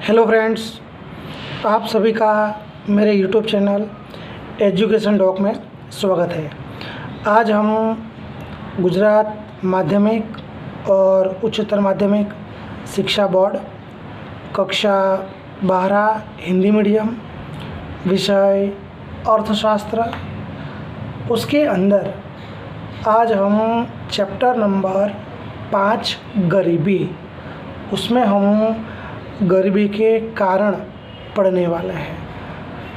Hello friends, आप सभी का मेरे यूट्यूब चैनल एजुकेशन डॉक में स्वागत है। आज हम गुजरात माध्यमिक और उच्चतर माध्यमिक शिक्षा बोर्ड कक्षा 12 हिंदी मीडियम विषय अर्थशास्त्र, उसके अंदर आज हम चैप्टर नंबर 5 गरीबी, उसमें हम गरीबी के कारण पढ़ने वाले हैं।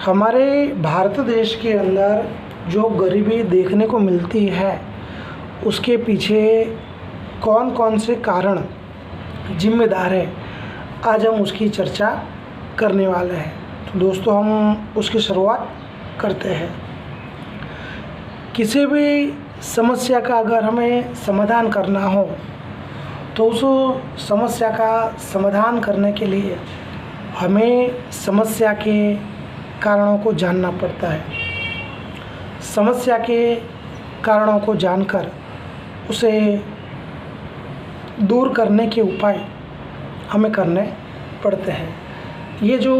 हमारे भारत देश के अंदर जो गरीबी देखने को मिलती है उसके पीछे कौन कौन से कारण जिम्मेदार है, आज हम उसकी चर्चा करने वाले हैं। तो दोस्तों, हम उसकी शुरुआत करते हैं। किसी भी समस्या का अगर हमें समाधान करना हो तो उस समस्या का समाधान करने के लिए हमें समस्या के कारणों को जानना पड़ता है। समस्या के कारणों को जानकर उसे दूर करने के उपाय हमें करने पड़ते हैं। ये जो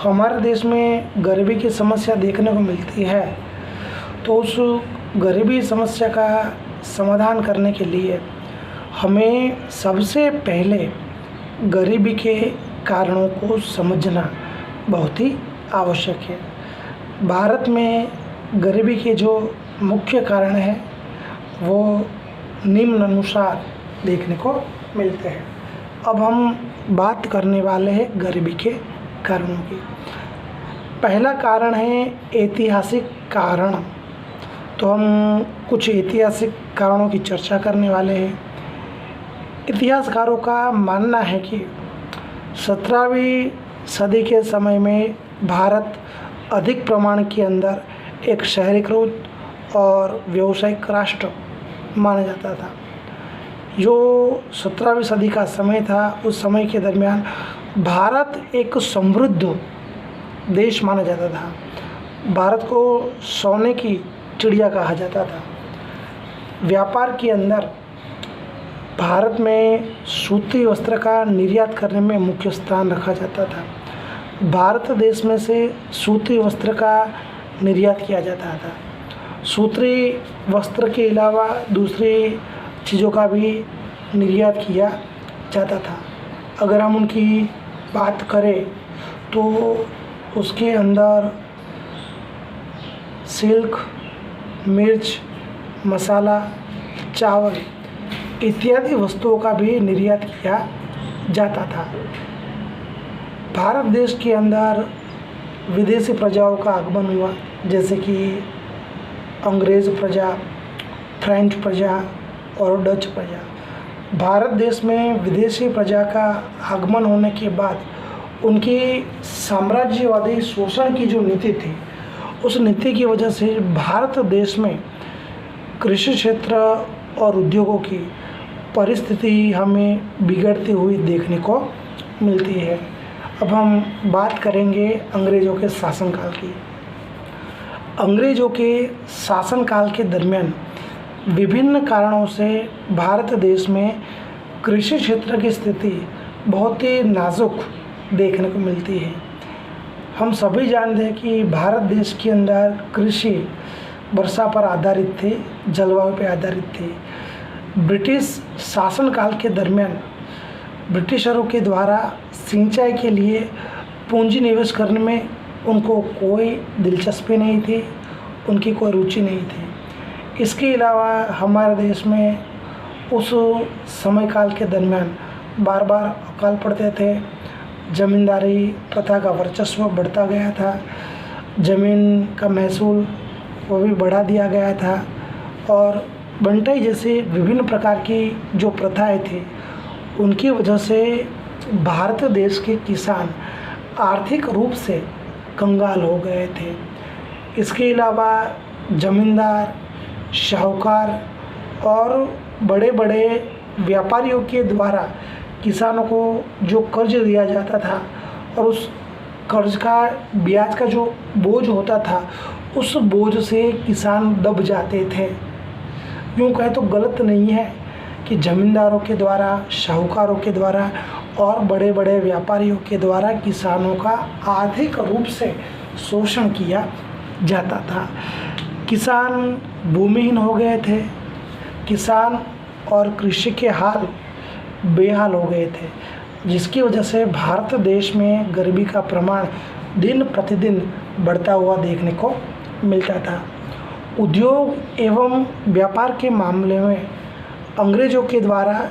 हमारे देश में गरीबी की समस्या देखने को मिलती है, तो उस गरीबी समस्या का समाधान करने के लिए हमें सबसे पहले गरीबी के कारणों को समझना बहुत ही आवश्यक है। भारत में गरीबी के जो मुख्य कारण हैं वो निम्नानुसार देखने को मिलते हैं। अब हम बात करने वाले हैं गरीबी के कारणों की। पहला कारण है ऐतिहासिक कारण। तो हम कुछ ऐतिहासिक कारणों की चर्चा करने वाले हैं। इतिहासकारों का मानना है कि 17वीं सदी के समय में भारत अधिक प्रमाण के अंदर एक शहरीकृत और व्यावसायिक राष्ट्र माना जाता था। जो 17वीं सदी का समय था, उस समय के दरमियान भारत एक समृद्ध देश माना जाता था। भारत को सोने की चिड़िया कहा जाता था। व्यापार के अंदर भारत में सूती वस्त्र का निर्यात करने में मुख्य स्थान रखा जाता था। भारत देश में से सूती वस्त्र का निर्यात किया जाता था। सूती वस्त्र के अलावा दूसरी चीज़ों का भी निर्यात किया जाता था। अगर हम उनकी बात करें तो उसके अंदर सिल्क, मिर्च, मसाला, चावल इत्यादि वस्तुओं का भी निर्यात किया जाता था। भारत देश के अंदर विदेशी प्रजाओं का आगमन हुआ, जैसे कि अंग्रेज़ प्रजा, फ्रेंच प्रजा और डच प्रजा। भारत देश में विदेशी प्रजा का आगमन होने के बाद उनकी साम्राज्यवादी शोषण की जो नीति थी, उस नीति की वजह से भारत देश में कृषि क्षेत्र और उद्योगों की परिस्थिति हमें बिगड़ती हुई देखने को मिलती है। अब हम बात करेंगे अंग्रेज़ों के शासनकाल की। अंग्रेज़ों के शासनकाल के दरमियान विभिन्न कारणों से भारत देश में कृषि क्षेत्र की स्थिति बहुत ही नाजुक देखने को मिलती है। हम सभी जानते हैं कि भारत देश के अंदर कृषि वर्षा पर आधारित थी, जलवायु पर आधारित थी। ब्रिटिश शासनकाल के दरमियान ब्रिटिशरों के द्वारा सिंचाई के लिए पूंजी निवेश करने में उनको कोई दिलचस्पी नहीं थी, उनकी कोई रुचि नहीं थी। इसके अलावा हमारे देश में उस समय काल के दरमियान बार बार अकाल पड़ते थे। ज़मींदारी प्रथा का वर्चस्व बढ़ता गया था। ज़मीन का महसूल वो भी बढ़ा दिया गया था और बंटाई जैसे विभिन्न प्रकार की जो प्रथाएं थी, उनकी वजह से भारत देश के किसान आर्थिक रूप से कंगाल हो गए थे। इसके अलावा ज़मींदार, साहूकार और बड़े बड़े व्यापारियों के द्वारा किसानों को जो कर्ज दिया जाता था और उस कर्ज का ब्याज का जो बोझ होता था, उस बोझ से किसान दब जाते थे। यूँ कहें तो गलत नहीं है कि ज़मींदारों के द्वारा, साहूकारों के द्वारा और बड़े बड़े व्यापारियों के द्वारा किसानों का आर्थिक रूप से शोषण किया जाता था। किसान भूमिहीन हो गए थे। किसान और कृषि के हाल बेहाल हो गए थे, जिसकी वजह से भारत देश में गरीबी का प्रमाण दिन प्रतिदिन बढ़ता हुआ देखने को मिलता था। उद्योग एवं व्यापार के मामले में अंग्रेज़ों के द्वारा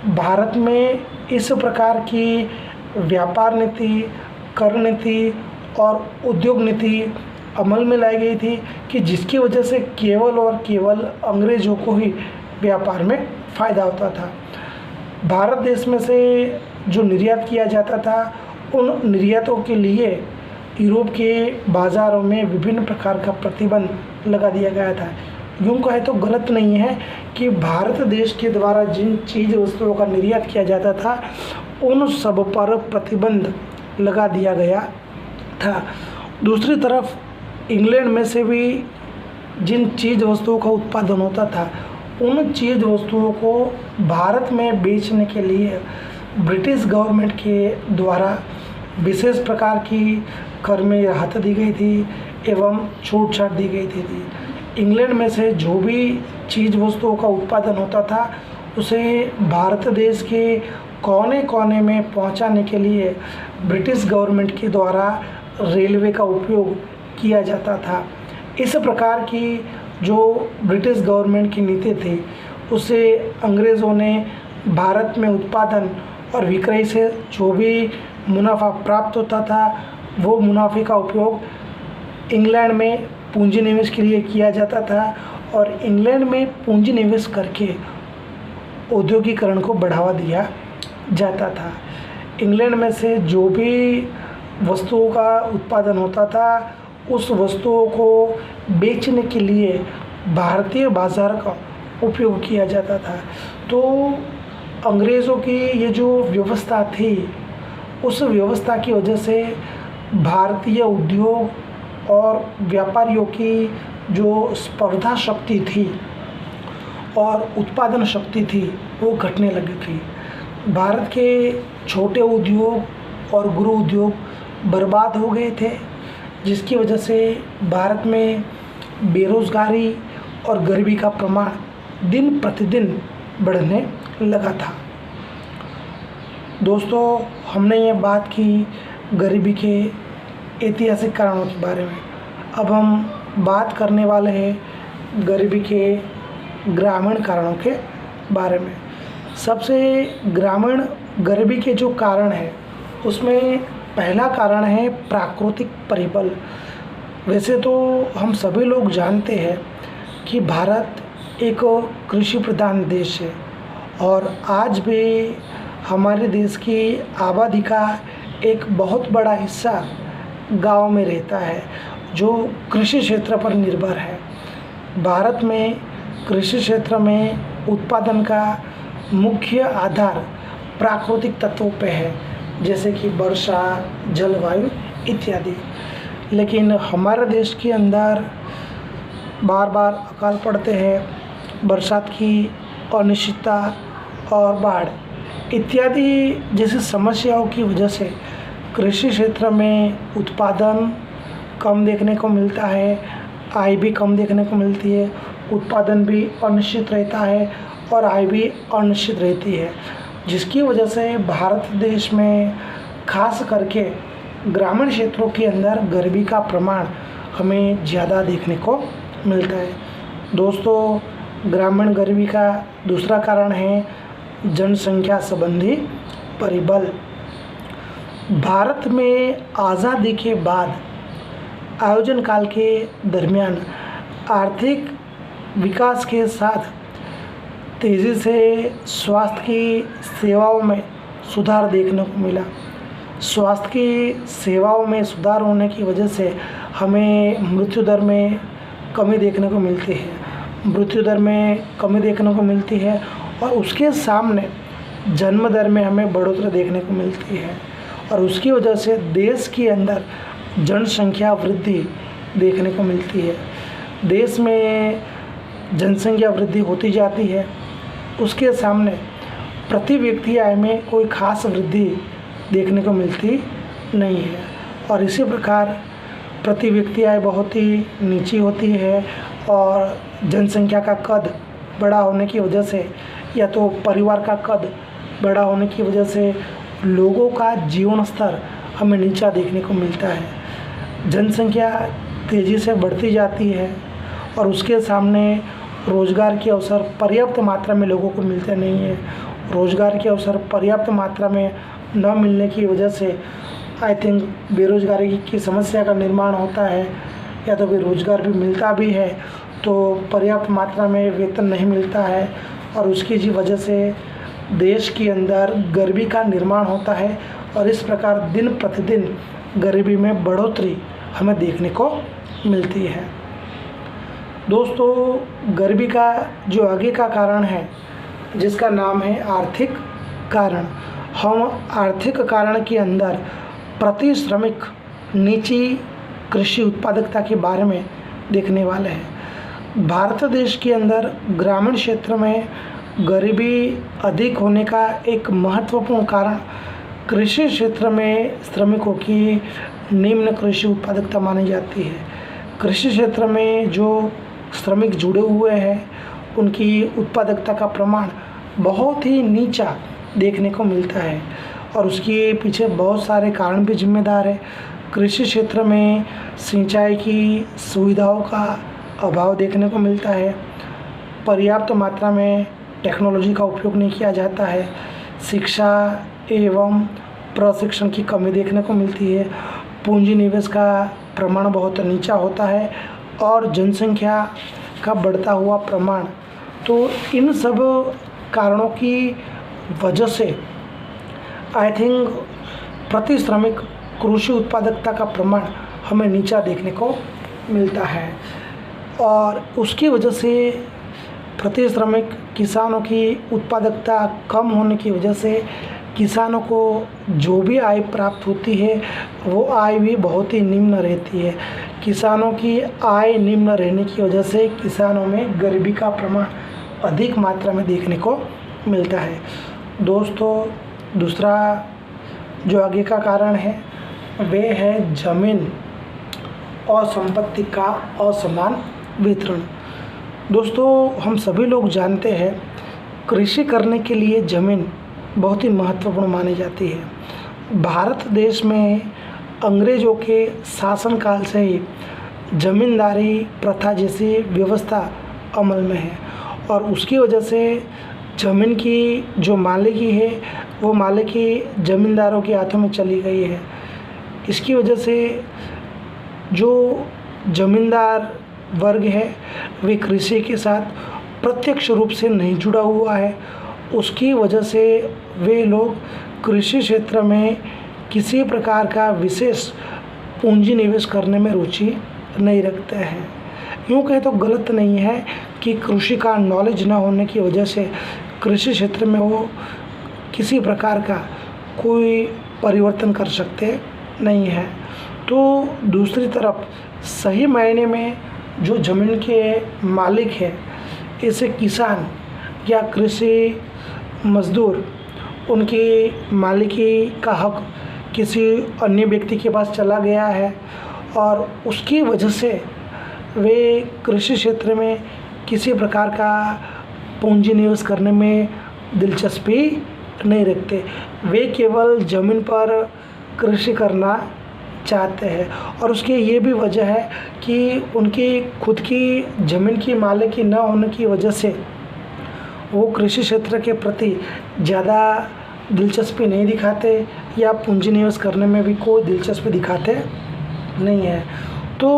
भारत में इस प्रकार की व्यापार नीति, कर नीति और उद्योग नीति अमल में लाई गई थी कि जिसकी वजह से केवल और केवल अंग्रेज़ों को ही व्यापार में फ़ायदा होता था। भारत देश में से जो निर्यात किया जाता था, उन निर्यातों के लिए यूरोप के बाज़ारों में विभिन्न प्रकार का प्रतिबंध लगा दिया गया था। यूँ कहे तो गलत नहीं है कि भारत देश के द्वारा जिन चीज़ वस्तुओं का निर्यात किया जाता था, उन सब पर प्रतिबंध लगा दिया गया था। दूसरी तरफ इंग्लैंड में से भी जिन चीज़ वस्तुओं का उत्पादन होता था, उन चीज़ वस्तुओं को भारत में बेचने के लिए ब्रिटिश गवर्नमेंट के द्वारा विशेष प्रकार की कर में राहत दी गई थी एवं छूट छाट दी गई थी। इंग्लैंड में से जो भी चीज़ वस्तुओं का उत्पादन होता था, उसे भारत देश के कोने कोने में पहुंचाने के लिए ब्रिटिश गवर्नमेंट के द्वारा रेलवे का उपयोग किया जाता था। इस प्रकार की जो ब्रिटिश गवर्नमेंट की नीति थी, उसे अंग्रेज़ों ने भारत में उत्पादन और विक्रय से जो भी मुनाफा प्राप्त होता था, वो मुनाफे का उपयोग इंग्लैंड में पूंजी निवेश के लिए किया जाता था और इंग्लैंड में पूंजी निवेश करके औद्योगिकरण को बढ़ावा दिया जाता था। इंग्लैंड में से जो भी वस्तुओं का उत्पादन होता था, उस वस्तुओं को बेचने के लिए भारतीय बाज़ार का उपयोग किया जाता था। तो अंग्रेज़ों की ये जो व्यवस्था थी, उस व्यवस्था की वजह से भारतीय उद्योग और व्यापारियों की जो स्पर्धा शक्ति थी और उत्पादन शक्ति थी, वो घटने लगी थी। भारत के छोटे उद्योग और गुरु उद्योग बर्बाद हो गए थे, जिसकी वजह से भारत में बेरोज़गारी और गरीबी का प्रमाण दिन प्रतिदिन बढ़ने लगा था। दोस्तों, हमने ये बात की गरीबी के ऐतिहासिक कारणों के बारे में। अब हम बात करने वाले हैं गरीबी के ग्रामीण कारणों के बारे में। सबसे ग्रामीण गरीबी के जो कारण है, उसमें पहला कारण है प्राकृतिक परिबल। वैसे तो हम सभी लोग जानते हैं कि भारत एक कृषि प्रधान देश है और आज भी हमारे देश की आबादी का एक बहुत बड़ा हिस्सा गांव में रहता है, जो कृषि क्षेत्र पर निर्भर है। भारत में कृषि क्षेत्र में उत्पादन का मुख्य आधार प्राकृतिक तत्वों पे है, जैसे कि वर्षा, जलवायु इत्यादि। लेकिन हमारे देश के अंदर बार बार अकाल पड़ते हैं, बरसात की अनिश्चितता और बाढ़ इत्यादि जैसी समस्याओं की वजह से कृषि क्षेत्र में उत्पादन कम देखने को मिलता है, आय भी कम देखने को मिलती है, उत्पादन भी अनिश्चित रहता है और आय भी अनिश्चित रहती है, जिसकी वजह से भारत देश में खास करके ग्रामीण क्षेत्रों के अंदर गरीबी का प्रमाण हमें ज़्यादा देखने को मिलता है। दोस्तों, ग्रामीण गरीबी का दूसरा कारण है जनसंख्या संबंधी परिबल। भारत में आज़ादी के बाद आयोजन काल के दरमियान आर्थिक विकास के साथ तेज़ी से स्वास्थ्य की सेवाओं में सुधार देखने को मिला। स्वास्थ्य की सेवाओं में सुधार होने की वजह से हमें मृत्यु दर में कमी देखने को मिलती है, और उसके सामने जन्म दर में हमें बढ़ोतरी देखने को मिलती है और उसकी वजह से देश के अंदर जनसंख्या वृद्धि देखने को मिलती है। देश में जनसंख्या वृद्धि होती जाती है, उसके सामने प्रति व्यक्ति आय में कोई खास वृद्धि देखने को मिलती नहीं है। और इसी प्रकार प्रति व्यक्ति आय बहुत ही नीची होती है और जनसंख्या का कद बड़ा होने की वजह से या तो परिवार का कद बड़ा होने की वजह से लोगों का जीवन स्तर हमें नीचा देखने को मिलता है। जनसंख्या तेज़ी से बढ़ती जाती है और उसके सामने रोज़गार के अवसर पर्याप्त मात्रा में लोगों को मिलते नहीं हैं। रोज़गार के अवसर पर्याप्त मात्रा में न मिलने की वजह से आई थिंक बेरोज़गारी की समस्या का निर्माण होता है, या तो बेरोज़गार भी मिलता भी है तो पर्याप्त मात्रा में वेतन नहीं मिलता है और उसकी जी वजह से देश के अंदर गरीबी का निर्माण होता है और इस प्रकार दिन प्रतिदिन गरीबी में बढ़ोतरी हमें देखने को मिलती है। दोस्तों, गरीबी का जो आगे का कारण है जिसका नाम है आर्थिक कारण, हम आर्थिक कारण के अंदर प्रति श्रमिक नीची कृषि उत्पादकता के बारे में देखने वाले हैं। भारत देश के अंदर ग्रामीण क्षेत्र में गरीबी अधिक होने का एक महत्वपूर्ण कारण कृषि क्षेत्र में श्रमिकों की निम्न कृषि उत्पादकता मानी जाती है। कृषि क्षेत्र में जो श्रमिक जुड़े हुए हैं उनकी उत्पादकता का प्रमाण बहुत ही नीचा देखने को मिलता है और उसके पीछे बहुत सारे कारण भी जिम्मेदार है। कृषि क्षेत्र में सिंचाई की सुविधाओं का अभाव देखने को मिलता है, पर्याप्त मात्रा में टेक्नोलॉजी का उपयोग नहीं किया जाता है, शिक्षा एवं प्रशिक्षण की कमी देखने को मिलती है, पूंजी निवेश का प्रमाण बहुत नीचा होता है और जनसंख्या का बढ़ता हुआ प्रमाण। तो इन सब कारणों की वजह से आई थिंक प्रति श्रमिक कृषि उत्पादकता का प्रमाण हमें नीचा देखने को मिलता है और उसकी वजह से प्रति श्रमिक किसानों की उत्पादकता कम होने की वजह से किसानों को जो भी आय प्राप्त होती है वो आय भी बहुत ही निम्न रहती है। किसानों की आय निम्न रहने की वजह से किसानों में गरीबी का प्रमाण अधिक मात्रा में देखने को मिलता है। दोस्तों, दूसरा जो आगे का कारण है वे है जमीन और संपत्ति का असमान वितरण। दोस्तों, हम सभी लोग जानते हैं कृषि करने के लिए ज़मीन बहुत ही महत्वपूर्ण मानी जाती है। भारत देश में अंग्रेज़ों के शासनकाल से ही ज़मींदारी प्रथा जैसी व्यवस्था अमल में है और उसकी वजह से ज़मीन की जो मालिकी है वो मालिकी ज़मींदारों के हाथों में चली गई है। इसकी वजह से जो ज़मींदार वर्ग है वे कृषि के साथ प्रत्यक्ष रूप से नहीं जुड़ा हुआ है। उसकी वजह से वे लोग कृषि क्षेत्र में किसी प्रकार का विशेष पूंजी निवेश करने में रुचि नहीं रखते हैं। यूँ कहें तो गलत नहीं है कि कृषि का नॉलेज न होने की वजह से कृषि क्षेत्र में वो किसी प्रकार का कोई परिवर्तन कर सकते नहीं हैं। तो दूसरी तरफ सही मायने में जो ज़मीन के मालिक हैं, ऐसे किसान या कृषि मजदूर, उनकी मालिकी का हक किसी अन्य व्यक्ति के पास चला गया है और उसकी वजह से वे कृषि क्षेत्र में किसी प्रकार का पूंजी निवेश करने में दिलचस्पी नहीं रखते। वे केवल ज़मीन पर कृषि करना चाहते हैं और उसकी ये भी वजह है कि उनकी खुद की ज़मीन की मालिकी न होने की वजह से वो कृषि क्षेत्र के प्रति ज़्यादा दिलचस्पी नहीं दिखाते या पूंजी निवेश करने में भी कोई दिलचस्पी दिखाते नहीं है। तो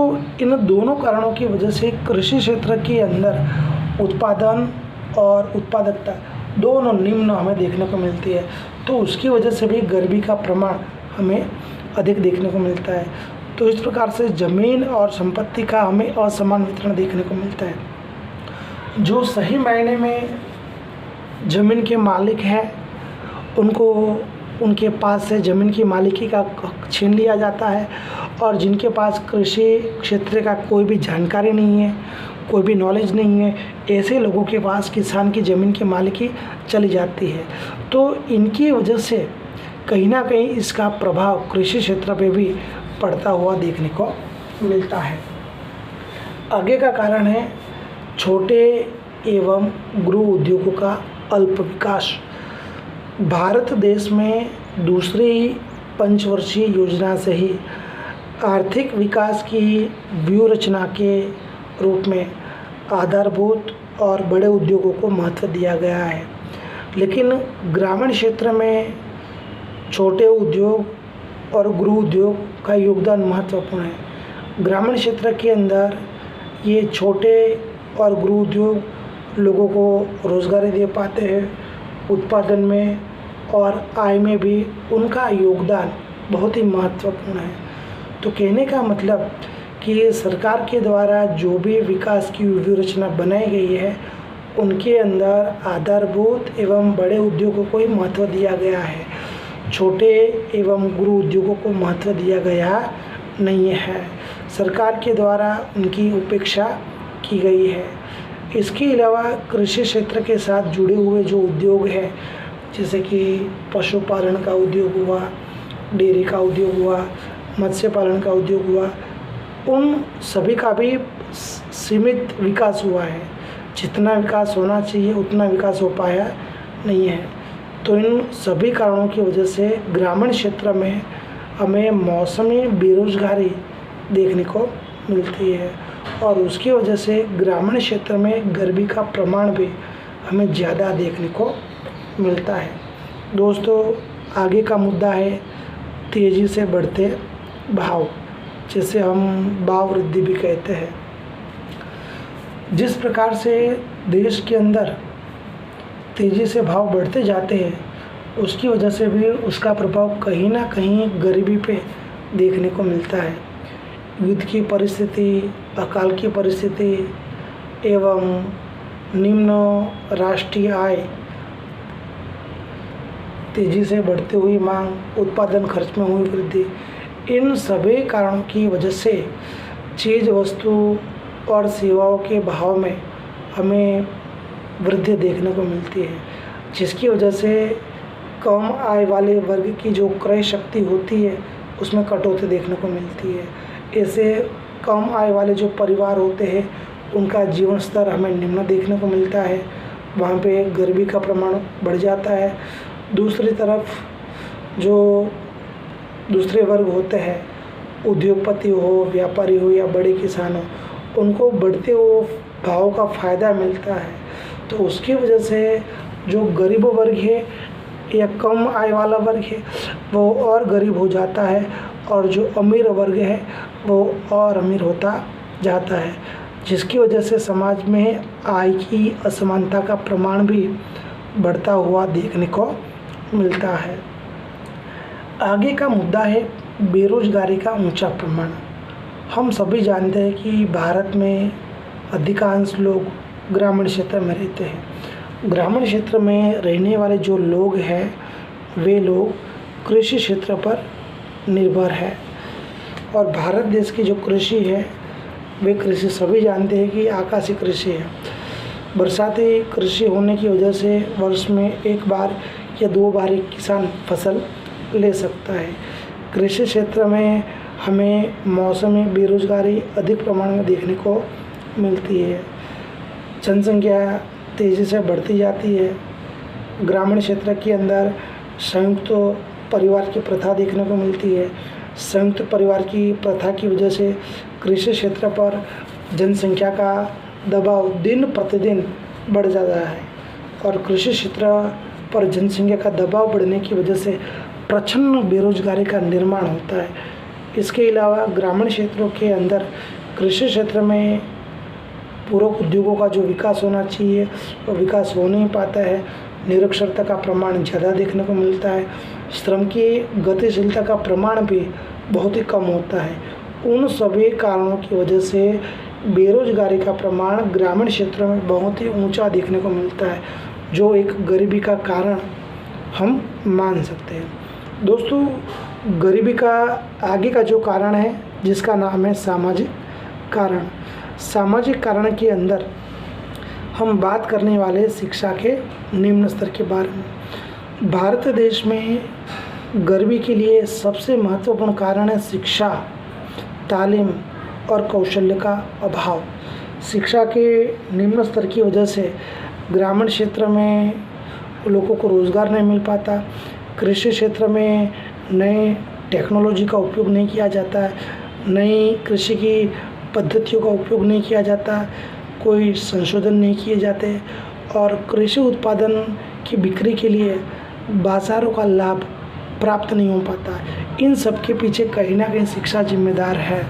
इन दोनों कारणों की वजह से कृषि क्षेत्र के अंदर उत्पादन और उत्पादकता दोनों निम्न हमें देखने को मिलती है। तो उसकी वजह से भी गरीबी का प्रमाण हमें अधिक देखने को मिलता है। तो इस प्रकार से ज़मीन और संपत्ति का हमें असमान वितरण देखने को मिलता है। जो सही मायने में ज़मीन के मालिक हैं उनको उनके पास से ज़मीन की मालिकी का हक छीन लिया जाता है और जिनके पास कृषि क्षेत्र का कोई भी जानकारी नहीं है, कोई भी नॉलेज नहीं है, ऐसे लोगों के पास किसान की ज़मीन की मालिकी चली जाती है। तो इनकी वजह से कहीं ना कहीं इसका प्रभाव कृषि क्षेत्र पे भी पड़ता हुआ देखने को मिलता है। आगे का कारण है छोटे एवं गृह उद्योगों का अल्प विकास। भारत देश में दूसरी पंचवर्षीय योजना से ही आर्थिक विकास की व्यूह रचना के रूप में आधारभूत और बड़े उद्योगों को महत्व दिया गया है, लेकिन ग्रामीण क्षेत्र में छोटे उद्योग और गृह उद्योग का योगदान महत्वपूर्ण है। ग्रामीण क्षेत्र के अंदर ये छोटे और गृह उद्योग लोगों को रोज़गारी दे पाते हैं, उत्पादन में और आय में भी उनका योगदान बहुत ही महत्वपूर्ण है। तो कहने का मतलब कि सरकार के द्वारा जो भी विकास की व्यूहरचना बनाई गई है उनके अंदर आधारभूत एवं बड़े उद्योगों को ही महत्व दिया गया है, छोटे एवं गृह उद्योगों को महत्व दिया गया नहीं है। सरकार के द्वारा उनकी उपेक्षा की गई है। इसके अलावा कृषि क्षेत्र के साथ जुड़े हुए जो उद्योग हैं, जैसे कि पशुपालन का उद्योग हुआ, डेयरी का उद्योग हुआ, मत्स्य पालन का उद्योग हुआ, उन सभी का भी सीमित विकास हुआ है। जितना विकास होना चाहिए उतना विकास हो पाया नहीं है। तो इन सभी कारणों की वजह से ग्रामीण क्षेत्र में हमें मौसमी बेरोजगारी देखने को मिलती है और उसकी वजह से ग्रामीण क्षेत्र में गरीबी का प्रमाण भी हमें ज़्यादा देखने को मिलता है। दोस्तों, आगे का मुद्दा है तेज़ी से बढ़ते भाव, जिसे हम भाव वृद्धि भी कहते हैं। जिस प्रकार से देश के अंदर तेज़ी से भाव बढ़ते जाते हैं, उसकी वजह से भी उसका प्रभाव कहीं ना कहीं गरीबी पे देखने को मिलता है। युद्ध की परिस्थिति, अकाल की परिस्थिति एवं निम्न राष्ट्रीय आय, तेज़ी से बढ़ती हुई मांग, उत्पादन खर्च में हुई वृद्धि, इन सभी कारणों की वजह से चीज़, वस्तु और सेवाओं के भाव में हमें वृद्धि देखने को मिलती है, जिसकी वजह से कम आय वाले वर्ग की जो क्रय शक्ति होती है उसमें कटौती देखने को मिलती है। ऐसे कम आय वाले जो परिवार होते हैं उनका जीवन स्तर हमें निम्न देखने को मिलता है, वहाँ पे गरीबी का प्रमाण बढ़ जाता है। दूसरी तरफ जो दूसरे वर्ग होते हैं, उद्योगपति हो, व्यापारी हो या बड़े किसान हो, उनको बढ़ते हुए भाव का फ़ायदा मिलता है। तो उसकी वजह से जो गरीब वर्ग है या कम आय वाला वर्ग है वो और गरीब हो जाता है और जो अमीर वर्ग है वो और अमीर होता जाता है, जिसकी वजह से समाज में आय की असमानता का प्रमाण भी बढ़ता हुआ देखने को मिलता है। आगे का मुद्दा है बेरोजगारी का ऊंचा प्रमाण। हम सभी जानते हैं कि भारत में अधिकांश लोग ग्रामीण क्षेत्र में रहते हैं। ग्रामीण क्षेत्र में रहने वाले जो लोग हैं वे लोग कृषि क्षेत्र पर निर्भर है और भारत देश की जो कृषि है वे कृषि सभी जानते हैं कि आकाशीय कृषि है। बरसाती कृषि होने की वजह से वर्ष में एक बार या दो बार ही किसान फसल ले सकता है। कृषि क्षेत्र में हमें मौसमी बेरोजगारी अधिक प्रमाण में देखने को मिलती है। जनसंख्या तेज़ी से बढ़ती जाती है। ग्रामीण क्षेत्र के अंदर संयुक्त परिवार की प्रथा देखने को मिलती है। संयुक्त परिवार की प्रथा की वजह से कृषि क्षेत्र पर जनसंख्या का दबाव दिन प्रतिदिन बढ़ जाता है और कृषि क्षेत्र पर जनसंख्या का दबाव बढ़ने की वजह से प्रचंड बेरोजगारी का निर्माण होता है। इसके अलावा ग्रामीण क्षेत्रों के अंदर कृषि क्षेत्र में पूरक उद्योगों का जो विकास होना चाहिए वो विकास हो नहीं पाता है। निरक्षरता का प्रमाण ज़्यादा देखने को मिलता है। श्रम की गतिशीलता का प्रमाण भी बहुत ही कम होता है। उन सभी कारणों की वजह से बेरोजगारी का प्रमाण ग्रामीण क्षेत्रों में बहुत ही ऊंचा देखने को मिलता है, जो एक गरीबी का कारण हम मान सकते हैं। दोस्तों, गरीबी का आगे का जो कारण है जिसका नाम है सामाजिक कारण। सामाजिक कारण के अंदर हम बात करने वाले शिक्षा के निम्न स्तर के बारे में। भारत देश में गरीबी के लिए सबसे महत्वपूर्ण कारण है शिक्षा, तालीम और कौशल्य का अभाव। शिक्षा के निम्न स्तर की वजह से ग्रामीण क्षेत्र में लोगों को रोज़गार नहीं मिल पाता, कृषि क्षेत्र में नए टेक्नोलॉजी का उपयोग नहीं किया जाता है, नई कृषि की पद्धतियों का उपयोग नहीं किया जाता, कोई संशोधन नहीं किए जाते और कृषि उत्पादन की बिक्री के लिए बाज़ारों का लाभ प्राप्त नहीं हो पाता। इन सब के पीछे कहीं ना कहीं शिक्षा जिम्मेदार है,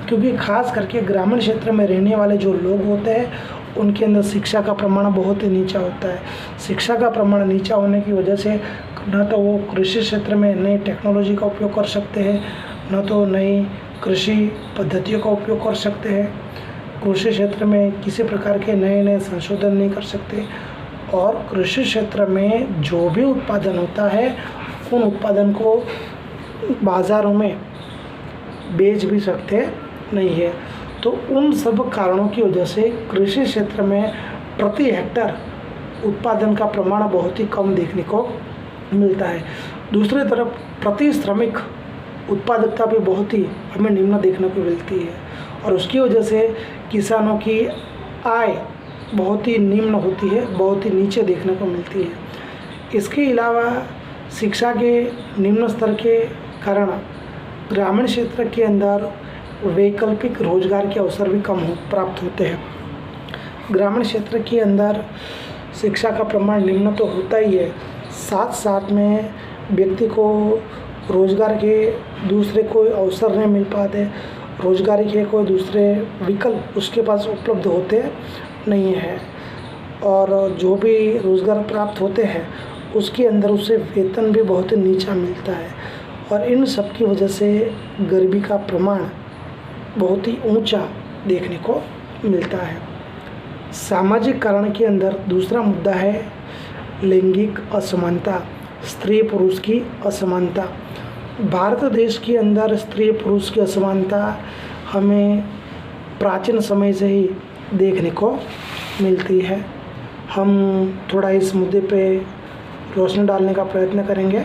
क्योंकि खास करके ग्रामीण क्षेत्र में रहने वाले जो लोग होते हैं उनके अंदर शिक्षा का प्रमाण बहुत ही नीचा होता है। शिक्षा का प्रमाण नीचा होने की वजह से न तो वो कृषि क्षेत्र में नई टेक्नोलॉजी का उपयोग कर सकते हैं, न तो नई कृषि पद्धतियों का उपयोग कर सकते हैं, कृषि क्षेत्र में किसी प्रकार के नए नए संशोधन नहीं कर सकते और कृषि क्षेत्र में जो भी उत्पादन होता है उन उत्पादन को बाज़ारों में बेच भी सकते नहीं है। तो उन सब कारणों की वजह से कृषि क्षेत्र में प्रति हेक्टर उत्पादन का प्रमाण बहुत ही कम देखने को मिलता है। दूसरी तरफ प्रति श्रमिक उत्पादकता भी बहुत ही हमें निम्न देखने को मिलती है और उसकी वजह से किसानों की आय बहुत ही निम्न होती है, बहुत ही नीचे देखने को मिलती है। इसके अलावा शिक्षा के निम्न स्तर के कारण ग्रामीण क्षेत्र के अंदर वैकल्पिक रोजगार के अवसर भी कम प्राप्त होते हैं। ग्रामीण क्षेत्र के अंदर शिक्षा का प्रमाण निम्न तो होता ही है, साथ साथ में व्यक्ति को रोजगार के दूसरे कोई अवसर नहीं मिल पाते, रोजगार के कोई दूसरे विकल्प उसके पास उपलब्ध होते नहीं हैं और जो भी रोजगार प्राप्त होते हैं उसके अंदर उसे वेतन भी बहुत नीचा मिलता है और इन सब की वजह से गरीबी का प्रमाण बहुत ही ऊंचा देखने को मिलता है। सामाजिक कारण के अंदर दूसरा मुद्दा है लैंगिक असमानता, स्त्री पुरुष की असमानता। भारत देश के अंदर स्त्री पुरुष की असमानता हमें प्राचीन समय से ही देखने को मिलती है। हम थोड़ा इस मुद्दे पे रोशनी डालने का प्रयत्न करेंगे।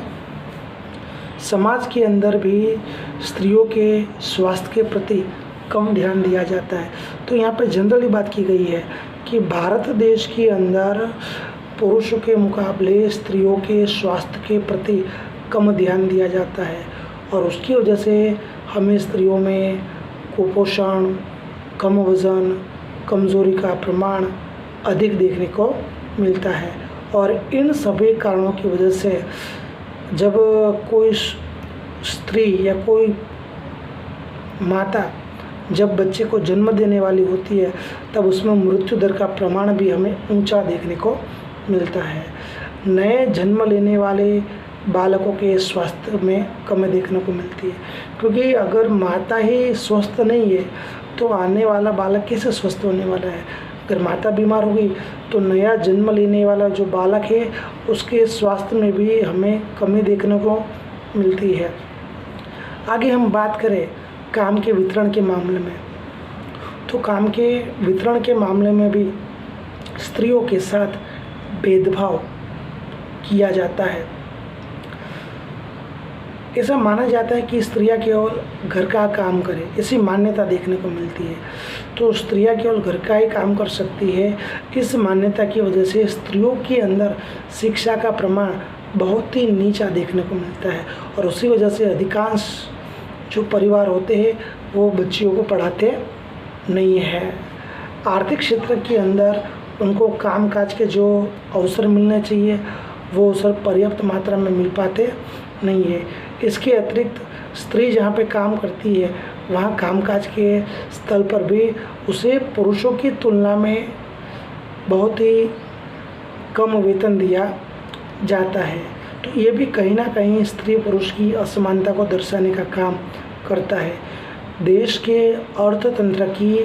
समाज के अंदर भी स्त्रियों के स्वास्थ्य के प्रति कम ध्यान दिया जाता है। तो यहाँ पे जनरली बात की गई है कि भारत देश के अंदर पुरुषों के मुकाबले स्त्रियों के स्वास्थ्य के प्रति कम ध्यान दिया जाता है और उसकी वजह से हमें स्त्रियों में कुपोषण, कम वज़न, कमज़ोरी का प्रमाण अधिक देखने को मिलता है और इन सभी कारणों की वजह से जब कोई स्त्री या कोई माता जब बच्चे को जन्म देने वाली होती है तब उसमें मृत्यु दर का प्रमाण भी हमें ऊंचा देखने को मिलता है। नए जन्म लेने वाले बालकों के स्वास्थ्य में कमी देखने को मिलती है, क्योंकि अगर माता ही स्वस्थ नहीं है तो आने वाला बालक कैसे स्वस्थ होने वाला है। अगर माता बीमार होगी तो नया जन्म लेने वाला जो बालक है उसके स्वास्थ्य में भी हमें कमी देखने को मिलती है। आगे हम बात करें काम के वितरण के मामले में, तो काम के वितरण के मामले में भी स्त्रियों के साथ भेदभाव किया जाता है। ऐसा माना जाता है कि स्त्रियां केवल घर का काम करें, ऐसी मान्यता देखने को मिलती है। तो स्त्रियां केवल घर का ही काम कर सकती है, इस मान्यता की वजह से स्त्रियों के अंदर शिक्षा का प्रमाण बहुत ही नीचा देखने को मिलता है और उसी वजह से अधिकांश जो परिवार होते हैं वो बच्चियों को पढ़ाते नहीं हैं। आर्थिक क्षेत्र के अंदर उनको कामकाज के जो अवसर मिलने चाहिए वो अवसर पर्याप्त मात्रा में मिल पाते नहीं है। इसके अतिरिक्त स्त्री जहाँ पे काम करती है वहाँ कामकाज के स्थल पर भी उसे पुरुषों की तुलना में बहुत ही कम वेतन दिया जाता है। तो ये भी कहीं ना कहीं स्त्री पुरुष की असमानता को दर्शाने का काम करता है। देश के अर्थतंत्र की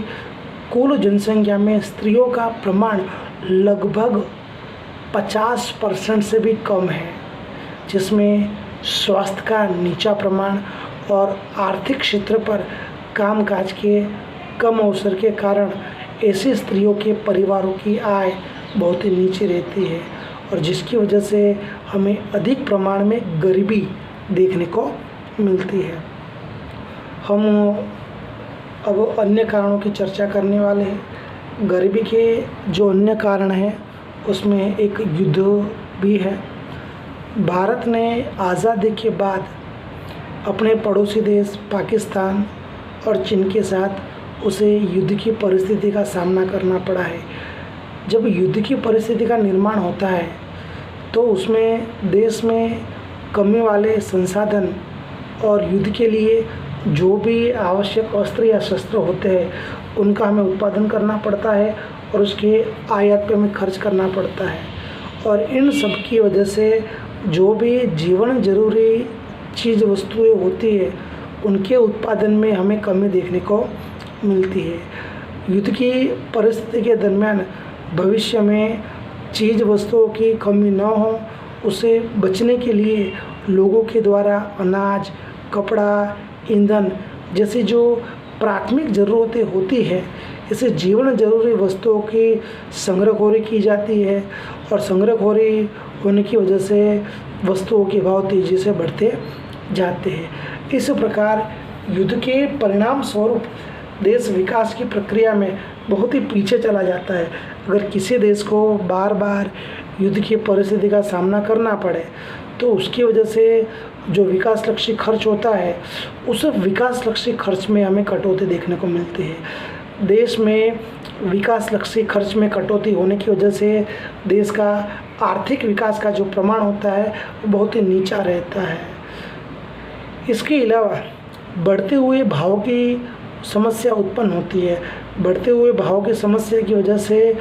कुल जनसंख्या में स्त्रियों का प्रमाण लगभग 50% से भी कम है, जिसमें स्वास्थ्य का नीचा प्रमाण और आर्थिक क्षेत्र पर कामकाज के कम अवसर के कारण ऐसी स्त्रियों के परिवारों की आय बहुत ही नीचे रहती है और जिसकी वजह से हमें अधिक प्रमाण में गरीबी देखने को मिलती है। हम अब अन्य कारणों की चर्चा करने वाले हैं। गरीबी के जो अन्य कारण हैं उसमें एक युद्ध भी है। भारत ने आज़ादी के बाद अपने पड़ोसी देश पाकिस्तान और चीन के साथ उसे युद्ध की परिस्थिति का सामना करना पड़ा है। जब युद्ध की परिस्थिति का निर्माण होता है तो उसमें देश में कमी वाले संसाधन और युद्ध के लिए जो भी आवश्यक अस्त्र या शस्त्र होते हैं उनका हमें उत्पादन करना पड़ता है और उसके आयात पे हमें खर्च करना पड़ता है। और इन सब की वजह से जो भी जीवन जरूरी चीज़ वस्तुएं होती है उनके उत्पादन में हमें कमी देखने को मिलती है। युद्ध की परिस्थिति के दरमियान भविष्य में चीज़ वस्तुओं की कमी न हो उसे बचने के लिए लोगों के द्वारा अनाज, कपड़ा, ईंधन जैसी जो प्राथमिक ज़रूरतें होती है इसे जीवन जरूरी वस्तुओं की संग्रहखोरी की जाती है और संग्रहखोरी होने की वजह से वस्तुओं के भाव तेज़ी से बढ़ते जाते हैं। इस प्रकार युद्ध के परिणाम स्वरूप देश विकास की प्रक्रिया में बहुत ही पीछे चला जाता है। अगर किसी देश को बार बार युद्ध की परिस्थिति का सामना करना पड़े तो उसकी वजह से जो विकास लक्ष्य खर्च होता है उस विकास लक्ष्य खर्च में हमें कटौती देखने को मिलती है। देश में विकास लक्ष्य खर्च में कटौती होने की वजह से देश का आर्थिक विकास का जो प्रमाण होता है वो बहुत ही नीचा रहता है। इसके अलावा बढ़ते हुए भाव की समस्या उत्पन्न होती है। बढ़ते हुए भाव की समस्या की वजह से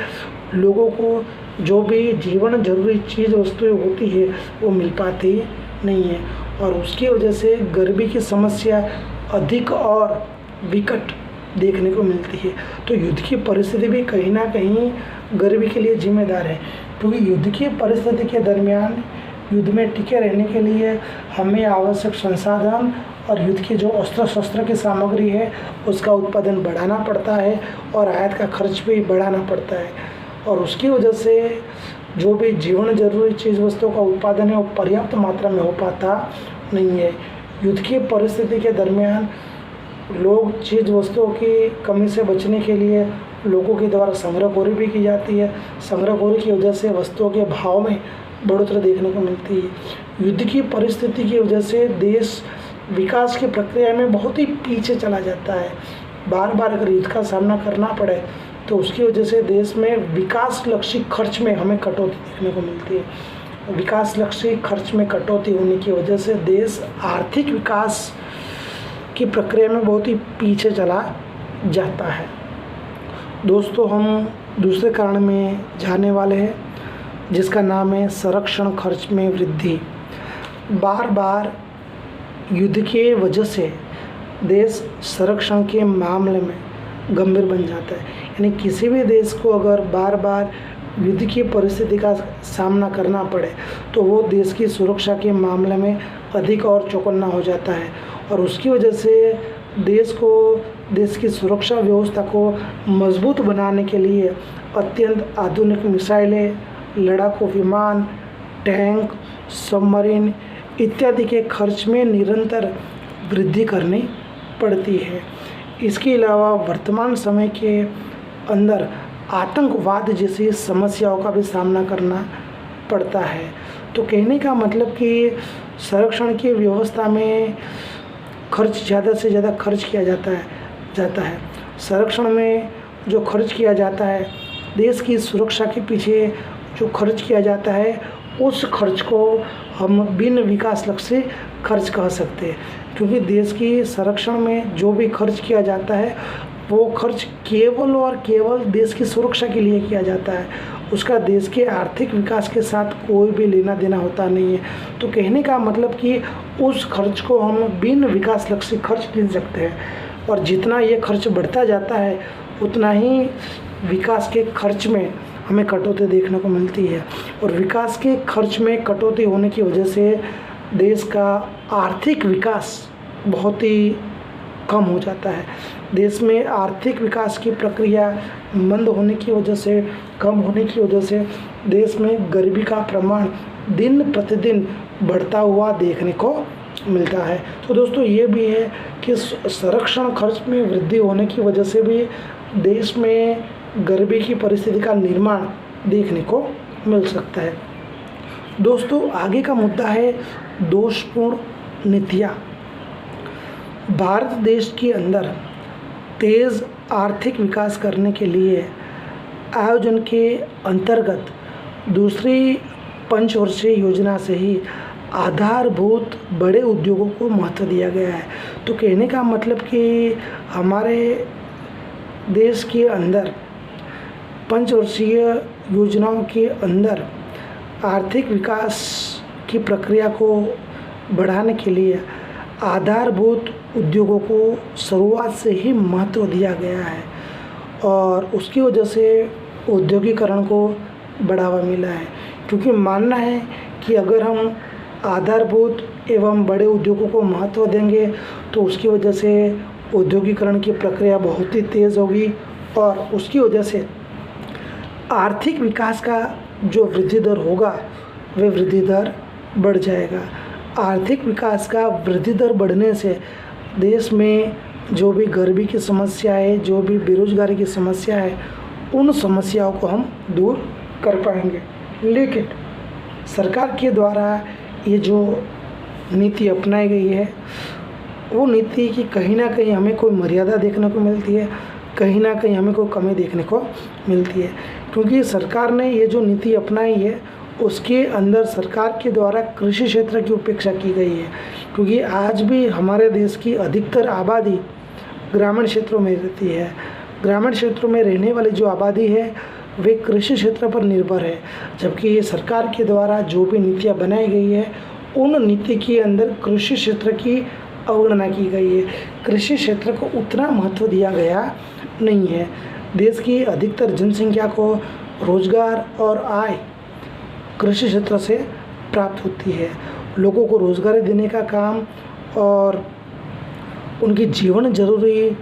लोगों को जो भी जीवन जरूरी चीज़ वस्तुएं होती है वो मिल पाती नहीं है और उसकी वजह से गरीबी की समस्या अधिक और विकट देखने को मिलती है। तो युद्ध की परिस्थिति भी कहीं ना कहीं गरीबी के लिए जिम्मेदार है, क्योंकि युद्ध की परिस्थिति के दरमियान युद्ध में टिके रहने के लिए हमें आवश्यक संसाधन और युद्ध की जो अस्त्र शस्त्र की सामग्री है उसका उत्पादन बढ़ाना पड़ता है और आयात का खर्च भी बढ़ाना पड़ता है और उसकी वजह से जो भी जीवन जरूरी चीज़ वस्तुओं का उत्पादन है वो पर्याप्त मात्रा में हो पाता नहीं है। युद्ध की परिस्थिति के दरमियान लोग चीज़ वस्तुओं की कमी से बचने के लिए लोगों के द्वारा संग्रहखोरी भी की जाती है। संग्रहखोरी की वजह से वस्तुओं के भाव में बढ़ोतरी देखने को मिलती है। युद्ध की परिस्थिति की वजह से देश विकास की प्रक्रिया में बहुत ही पीछे चला जाता है। बार बार अगर युद्ध का सामना करना पड़े तो उसकी वजह से देश में विकास लक्ष्य खर्च में हमें कटौती देखने को मिलती है। विकास लक्ष्य खर्च में कटौती होने की वजह से देश आर्थिक विकास की प्रक्रिया में बहुत ही पीछे चला जाता है। दोस्तों, हम दूसरे कारण में जाने वाले हैं जिसका नाम है संरक्षण खर्च में वृद्धि। बार बार युद्ध के वजह से देश संरक्षण के मामले में गंभीर बन जाता है। यानी किसी भी देश को अगर बार बार युद्ध की परिस्थिति का सामना करना पड़े तो वो देश की सुरक्षा के मामले में अधिक और चौकन्ना हो जाता है और उसकी वजह से देश की सुरक्षा व्यवस्था को मजबूत बनाने के लिए अत्यंत आधुनिक मिसाइलें, लड़ाकू विमान, टैंक, सबमरीन इत्यादि के खर्च में निरंतर वृद्धि करनी पड़ती है। इसके अलावा वर्तमान समय के अंदर आतंकवाद जैसी समस्याओं का भी सामना करना पड़ता है। तो कहने का मतलब कि संरक्षण की व्यवस्था में खर्च ज़्यादा से ज़्यादा खर्च किया जाता है। संरक्षण में जो खर्च किया जाता है, देश की सुरक्षा के पीछे जो खर्च किया जाता है उस खर्च को हम बिन विकास लक्ष्य खर्च कह सकते हैं, क्योंकि देश की संरक्षण में जो भी खर्च किया जाता है वो खर्च केवल और केवल देश की सुरक्षा के लिए किया जाता है। उसका देश के आर्थिक विकास के साथ कोई भी लेना देना होता नहीं है। तो कहने का मतलब कि उस खर्च को हम बिन विकास लक्ष्य खर्च गिन सकते हैं और जितना ये खर्च बढ़ता जाता है उतना ही विकास के खर्च में हमें कटौती देखने को मिलती है और विकास के खर्च में कटौती होने की वजह से देश का आर्थिक विकास बहुत ही कम हो जाता है। देश में आर्थिक विकास की प्रक्रिया मंद होने की वजह से, कम होने की वजह से देश में गरीबी का प्रमाण दिन प्रतिदिन बढ़ता हुआ देखने को मिलता है। तो दोस्तों ये भी है कि संरक्षण खर्च में वृद्धि होने की वजह से भी देश में गरीबी की परिस्थिति का निर्माण देखने को मिल सकता है। दोस्तों आगे का मुद्दा है दोषपूर्ण नीतियाँ। भारत देश के अंदर तेज़ आर्थिक विकास करने के लिए आयोजन के अंतर्गत दूसरी पंचवर्षीय योजना से ही आधारभूत बड़े उद्योगों को महत्व दिया गया है। तो कहने का मतलब कि हमारे देश के अंदर पंचवर्षीय योजनाओं के अंदर आर्थिक विकास की प्रक्रिया को बढ़ाने के लिए आधारभूत उद्योगों को शुरुआत से ही महत्व दिया गया है और उसकी वजह से औद्योगिकरण को बढ़ावा मिला है। क्योंकि मानना है कि अगर हम आधारभूत एवं बड़े उद्योगों को महत्व देंगे तो उसकी वजह से औद्योगिकरण की प्रक्रिया बहुत ही तेज़ होगी और उसकी वजह से आर्थिक विकास का जो वृद्धि दर होगा वह वृद्धि दर बढ़ जाएगा। आर्थिक विकास का वृद्धि दर बढ़ने से देश में जो भी गरीबी की समस्या है, जो भी बेरोजगारी की समस्या है, उन समस्याओं को हम दूर कर पाएंगे। लेकिन सरकार के द्वारा ये जो नीति अपनाई गई है वो नीति की कहीं ना कहीं हमें कोई मर्यादा देखने को मिलती है, कहीं ना कहीं हमें कोई कमी देखने को मिलती है। क्योंकि सरकार ने ये जो नीति अपनाई है उसके अंदर सरकार के द्वारा कृषि क्षेत्र की उपेक्षा की गई है। क्योंकि आज भी हमारे देश की अधिकतर आबादी ग्रामीण क्षेत्रों में रहती है। ग्रामीण क्षेत्रों में रहने वाली जो आबादी है वे कृषि क्षेत्र पर निर्भर है। जबकि सरकार के द्वारा जो भी नीतियाँ बनाई गई है उन नीति के अंदर कृषि क्षेत्र की अवगणना की गई है। कृषि क्षेत्र को उतना महत्व दिया गया नहीं है। देश की अधिकतर जनसंख्या को रोजगार और आय कृषि क्षेत्र से प्राप्त होती है। लोगों को रोजगार देने का काम और उनकी जीवन जरूरी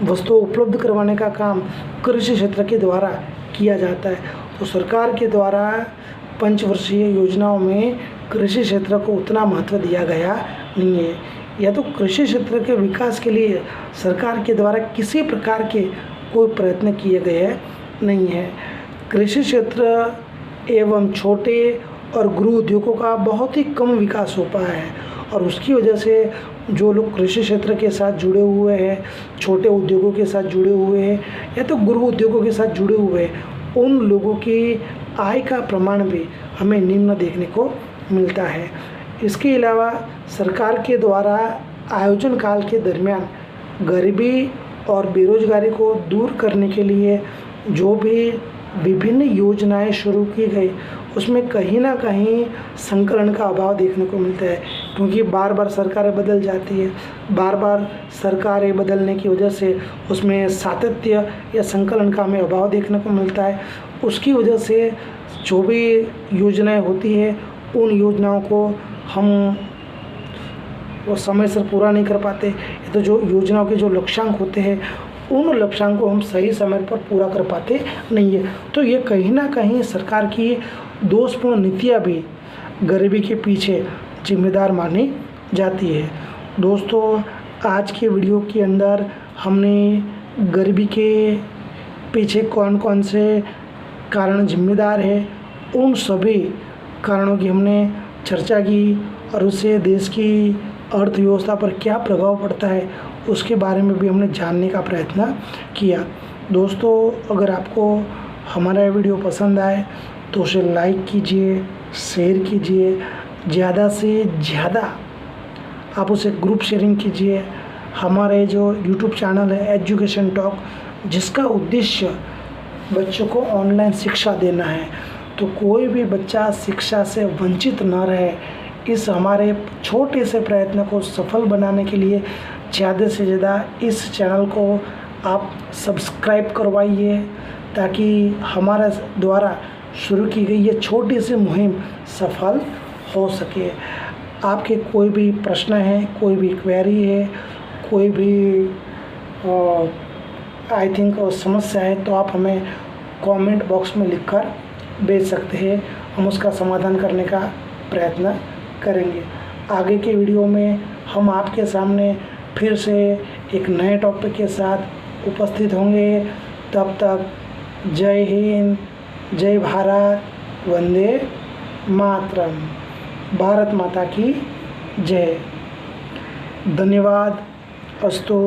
वस्तुओं उपलब्ध करवाने का काम कृषि क्षेत्र के द्वारा किया जाता है। तो सरकार के द्वारा पंचवर्षीय योजनाओं में कृषि क्षेत्र को उतना महत्व दिया गया नहीं है। या तो कृषि क्षेत्र के विकास के लिए सरकार के द्वारा किसी प्रकार के कोई प्रयत्न किए गए नहीं है। कृषि क्षेत्र एवं छोटे और गृह उद्योगों का बहुत ही कम विकास हो पाया है और उसकी वजह से जो लोग कृषि क्षेत्र के साथ जुड़े हुए हैं, छोटे उद्योगों के साथ जुड़े हुए हैं या तो गृह उद्योगों के साथ जुड़े हुए हैं, उन लोगों की आय का प्रमाण भी हमें निम्न देखने को मिलता है। इसके अलावा सरकार के द्वारा आयोजन काल के दरमियान गरीबी और बेरोजगारी को दूर करने के लिए जो भी विभिन्न योजनाएं शुरू की गई उसमें कहीं ना कहीं संकलन का अभाव देखने को मिलता है। क्योंकि बार बार सरकारें बदल जाती है, बार बार सरकारें बदलने की वजह से उसमें सातत्य या संकलन का हमें अभाव देखने को मिलता है। उसकी वजह से जो भी योजनाएं होती है उन योजनाओं को हम वो समय से पूरा नहीं कर पाते। तो जो योजनाओं के जो लक्ष्यांक होते हैं उन लक्ष्यांक को हम सही समय पर पूरा कर पाते नहीं है। तो ये कहीं ना कहीं सरकार की दोषपूर्ण नीतियाँ भी गरीबी के पीछे जिम्मेदार मानी जाती है। दोस्तों आज के वीडियो के अंदर हमने गरीबी के पीछे कौन कौन से कारण जिम्मेदार है उन सभी कारणों की हमने चर्चा की और उससे देश की अर्थव्यवस्था पर क्या प्रभाव पड़ता है उसके बारे में भी हमने जानने का प्रयत्न किया। दोस्तों अगर आपको हमारा ये वीडियो पसंद आए तो उसे लाइक कीजिए, शेयर कीजिए, ज़्यादा से ज़्यादा आप उसे ग्रुप शेयरिंग कीजिए। हमारे जो यूट्यूब चैनल है एजुकेशन टॉक, जिसका उद्देश्य बच्चों को ऑनलाइन शिक्षा देना है, तो कोई भी बच्चा शिक्षा से वंचित न रहे, इस हमारे छोटे से प्रयत्न को सफल बनाने के लिए ज़्यादा से ज़्यादा इस चैनल को आप सब्सक्राइब करवाइए ताकि हमारा द्वारा शुरू की गई ये छोटी सी मुहिम सफल हो सके। आपके कोई भी प्रश्न है, कोई भी क्वेरी है, कोई भी आई थिंक समस्या है तो आप हमें कमेंट बॉक्स में लिखकर भेज सकते हैं। हम उसका समाधान करने का प्रयत्न करेंगे। आगे के वीडियो में हम आपके सामने फिर से एक नए टॉपिक के साथ उपस्थित होंगे। तब तक जय हिंद, जय भारत, वंदे मातरम। भारत माता की जय। धन्यवाद। अस्तु।